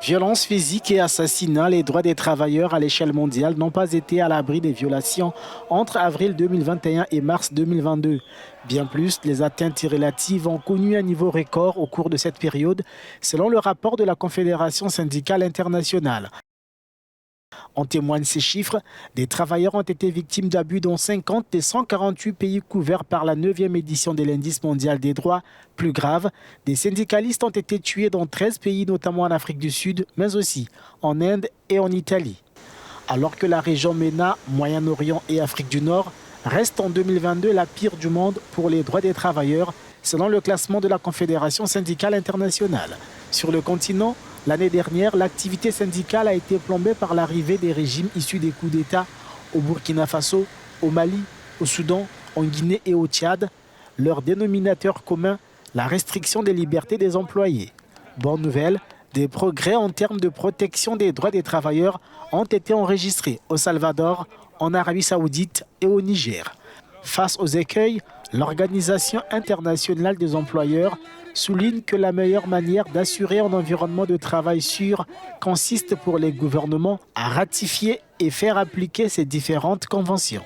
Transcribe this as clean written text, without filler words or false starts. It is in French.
Violences physiques et assassinats, les droits des travailleurs à l'échelle mondiale n'ont pas été à l'abri des violations entre avril 2021 et mars 2022. Bien plus, les atteintes relatives ont connu un niveau record au cours de cette période, selon le rapport de la Confédération syndicale internationale. En témoignent ces chiffres. Des travailleurs ont été victimes d'abus dans 50 des 148 pays couverts par la 9e édition de l'indice mondial des droits. Plus grave, des syndicalistes ont été tués dans 13 pays, notamment en Afrique du Sud, mais aussi en Inde et en Italie. Alors que la région MENA, Moyen-Orient et Afrique du Nord reste en 2022 la pire du monde pour les droits des travailleurs, selon le classement de la Confédération syndicale internationale. Sur le continent, l'année dernière, l'activité syndicale a été plombée par l'arrivée des régimes issus des coups d'État au Burkina Faso, au Mali, au Soudan, en Guinée et au Tchad. Leur dénominateur commun, la restriction des libertés des employés. Bonne nouvelle, des progrès en termes de protection des droits des travailleurs ont été enregistrés au Salvador, en Arabie Saoudite et au Niger. Face aux écueils, l'Organisation internationale des employeurs souligne que la meilleure manière d'assurer un environnement de travail sûr consiste pour les gouvernements à ratifier et faire appliquer ces différentes conventions.